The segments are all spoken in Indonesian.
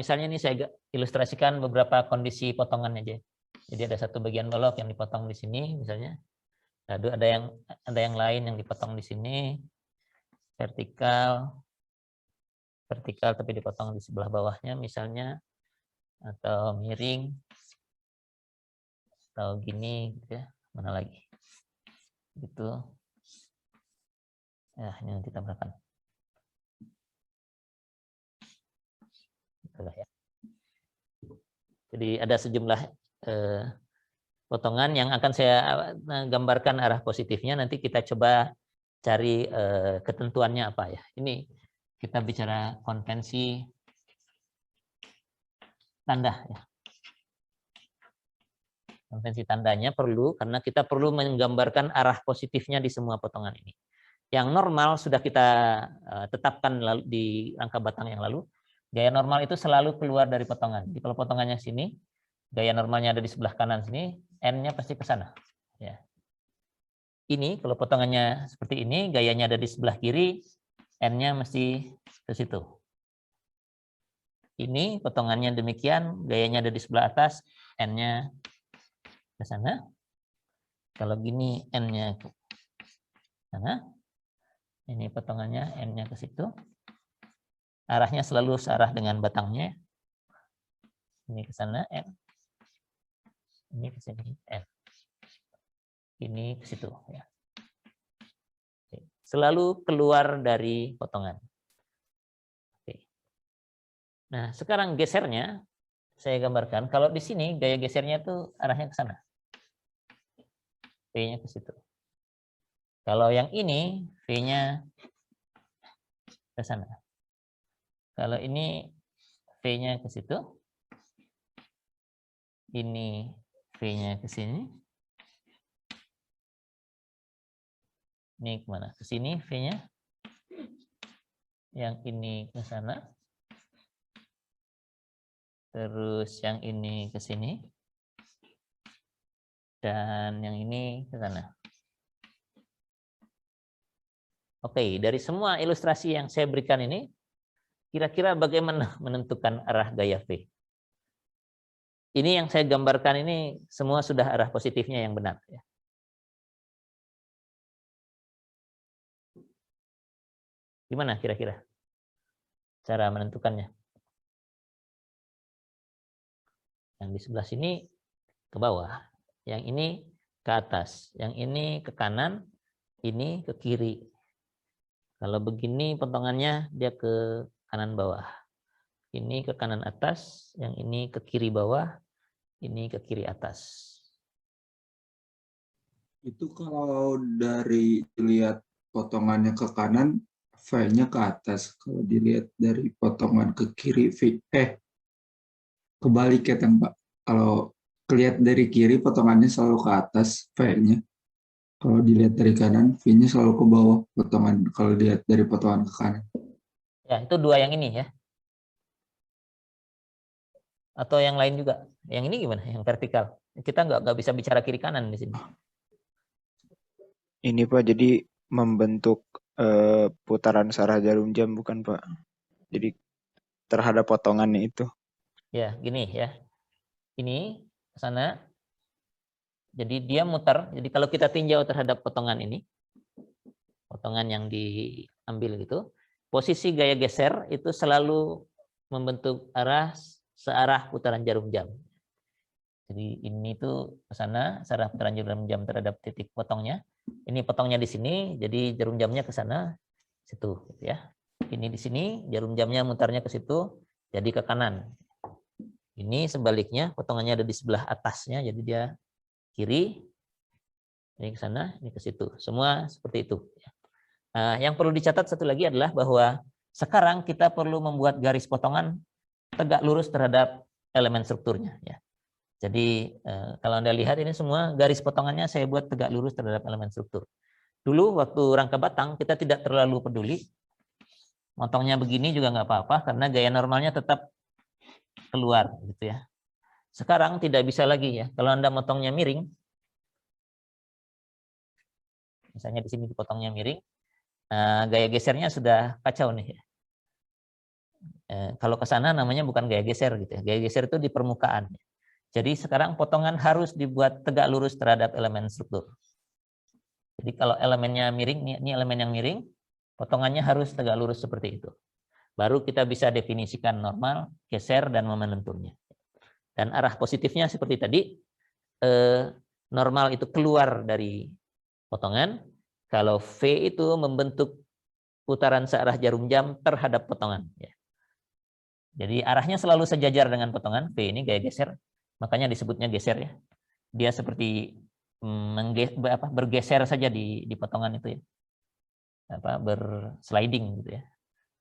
misalnya ini saya ilustrasikan beberapa kondisi potongan aja. Jadi ada satu bagian balok yang dipotong di sini misalnya. Lalu ada yang lain yang dipotong di sini vertikal tapi dipotong di sebelah bawahnya misalnya, atau miring atau gini gitu ya. Mana lagi? Gitu. Ya, ini nanti tambahkan. Itulah ya. Jadi ada sejumlah potongan yang akan saya gambarkan arah positifnya. Nanti kita coba cari ketentuannya apa ya. Ini kita bicara konvensi tanda ya. Konvensi tandanya perlu karena kita perlu menggambarkan arah positifnya di semua potongan ini. Yang normal sudah kita tetapkan di rangka batang yang lalu. Gaya normal itu selalu keluar dari potongan. Jadi kalau potongannya sini, gaya normalnya ada di sebelah kanan sini, N-nya pasti ke sana. Ya. Ini kalau potongannya seperti ini, gayanya ada di sebelah kiri, N-nya mesti ke situ. Ini potongannya demikian, gayanya ada di sebelah atas, N-nya ke sana. Kalau gini, N-nya ke sana. Ini potongannya, N-nya ke situ. Arahnya selalu searah dengan batangnya. Ini ke sana, N. Ini ke sini, N. Ini ke situ. Ya. Selalu keluar dari potongan. Oke. Nah, sekarang gesernya saya gambarkan. Kalau di sini gaya gesernya itu arahnya ke sana. V-nya ke situ. Kalau yang ini V-nya ke sana. Kalau ini V-nya ke situ. Ini V-nya ke sini. Ini kemana? Ke sini V-nya. Yang ini ke sana. Terus yang ini ke sini. Dan yang ini ke sana. Oke, dari semua ilustrasi yang saya berikan ini, kira-kira bagaimana menentukan arah gaya V? Ini yang saya gambarkan ini semua sudah arah positifnya yang benar. Ya. Gimana kira-kira cara menentukannya? Yang di sebelah sini ke bawah, yang ini ke atas, yang ini ke kanan, ini ke kiri. Kalau begini potongannya dia ke kanan bawah. Ini ke kanan atas, yang ini ke kiri bawah, ini ke kiri atas. Itu kalau dari dilihat potongannya ke kanan, V-nya ke atas. Kalau dilihat dari potongan ke kiri, kebalik ya, Pak. Kalau kelihatan dari kiri, potongannya selalu ke atas, V-nya. Kalau dilihat dari kanan, V-nya selalu ke bawah, potongan. Kalau dilihat dari potongan ke kanan. Ya, itu dua yang ini ya. Atau yang lain juga. Yang ini gimana? Yang vertikal. Kita nggak bisa bicara kiri kanan di sini. Ini Pak, jadi membentuk putaran searah jarum jam bukan Pak? Jadi terhadap potongannya itu. Ya, gini ya. Ini ke sana. Jadi dia muter. Jadi kalau kita tinjau terhadap potongan ini, potongan yang diambil gitu, posisi gaya geser itu selalu membentuk arah searah putaran jarum jam. Jadi ini tuh ke sana, searah putaran jarum jam terhadap titik potongnya. Ini potongnya di sini, jadi jarum jamnya ke sana, situ, ya. Ini di sini, jarum jamnya mutarnya ke situ, jadi ke kanan. Ini sebaliknya, potongannya ada di sebelah atasnya, jadi dia kiri, ini ke sana, ini ke situ. Semua seperti itu. Nah, yang perlu dicatat satu lagi adalah bahwa sekarang kita perlu membuat garis potongan tegak lurus terhadap elemen strukturnya. Ya. Jadi kalau Anda lihat ini semua garis potongannya saya buat tegak lurus terhadap elemen struktur. Dulu waktu rangka batang kita tidak terlalu peduli. Motongnya begini juga nggak apa-apa karena gaya normalnya tetap keluar gitu ya. Sekarang tidak bisa lagi ya. Kalau Anda motongnya miring, misalnya di sini dipotongnya miring, gaya gesernya sudah kacau nih ya. Kalau ke sana namanya bukan gaya geser gitu ya. Gaya geser itu di permukaan. Jadi sekarang potongan harus dibuat tegak lurus terhadap elemen struktur. Jadi kalau elemennya miring, ini elemen yang miring, potongannya harus tegak lurus seperti itu. Baru kita bisa definisikan normal, geser, dan momen lenturnya. Dan arah positifnya seperti tadi, normal itu keluar dari potongan, kalau V itu membentuk putaran searah jarum jam terhadap potongan. Jadi arahnya selalu sejajar dengan potongan, V ini gaya geser, makanya disebutnya geser ya. Dia seperti bergeser saja di potongan itu ya. Bersliding gitu ya.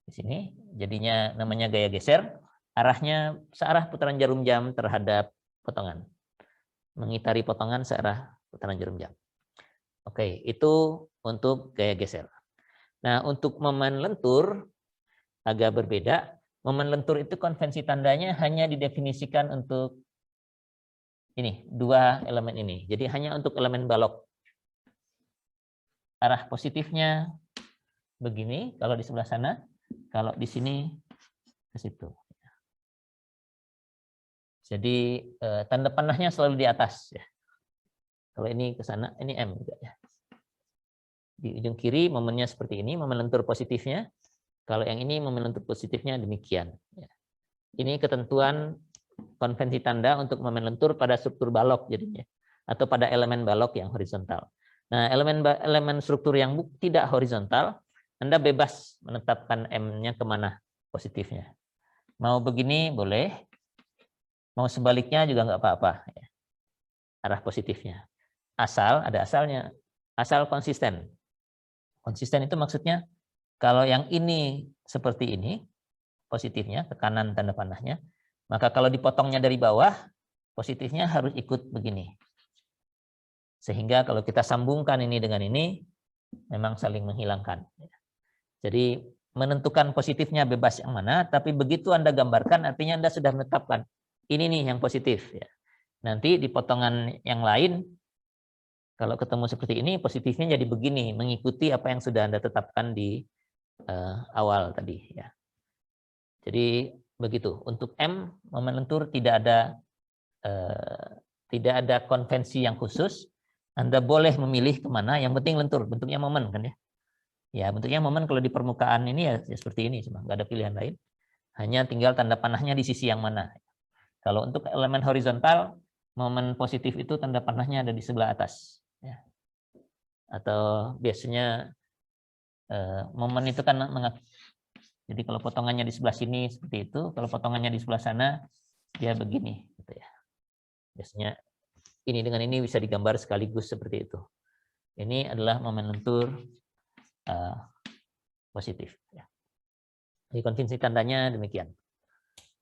Di sini jadinya namanya gaya geser, arahnya searah putaran jarum jam terhadap potongan. Mengitari potongan searah putaran jarum jam. Oke, itu untuk gaya geser. Nah, untuk momen lentur agak berbeda. Momen lentur itu konvensi tandanya hanya didefinisikan untuk ini, dua elemen ini. Jadi hanya untuk elemen balok. Arah positifnya begini kalau di sebelah sana, kalau di sini ke situ. Jadi tanda panahnya selalu di atas ya. Kalau ini ke sana, ini M juga ya. Di ujung kiri momennya seperti ini, momen lentur positifnya. Kalau yang ini momen lentur positifnya demikian. Ini ketentuan konvensi tanda untuk momen lentur pada struktur balok jadinya, atau pada elemen balok yang horizontal. Nah, elemen struktur yang tidak horizontal, Anda bebas menetapkan M-nya kemana positifnya. Mau begini boleh, mau sebaliknya juga nggak apa-apa. Arah positifnya. Asal, ada asalnya, asal konsisten. Konsisten itu maksudnya kalau yang ini seperti ini, positifnya, ke kanan tanda panahnya, maka kalau dipotongnya dari bawah, positifnya harus ikut begini. Sehingga kalau kita sambungkan ini dengan ini, memang saling menghilangkan. Jadi menentukan positifnya bebas yang mana, tapi begitu Anda gambarkan, artinya Anda sudah menetapkan, ini nih yang positif. Nanti di potongan yang lain, kalau ketemu seperti ini, positifnya jadi begini, mengikuti apa yang sudah Anda tetapkan di awal tadi. Ya. Jadi begitu. Untuk M, momen lentur tidak ada konvensi yang khusus. Anda boleh memilih kemana, yang penting lentur, bentuknya momen kan ya. Ya bentuknya momen kalau di permukaan ini ya seperti ini, cuma nggak ada pilihan lain. Hanya tinggal tanda panahnya di sisi yang mana. Kalau untuk elemen horizontal, momen positif itu tanda panahnya ada di sebelah atas. Ya. Atau biasanya momen itu kan jadi kalau potongannya di sebelah sini seperti itu, kalau potongannya di sebelah sana dia begini gitu ya. Biasanya ini dengan ini bisa digambar sekaligus seperti itu. Ini adalah momen lentur positif ya. Jadi konvensi tandanya demikian.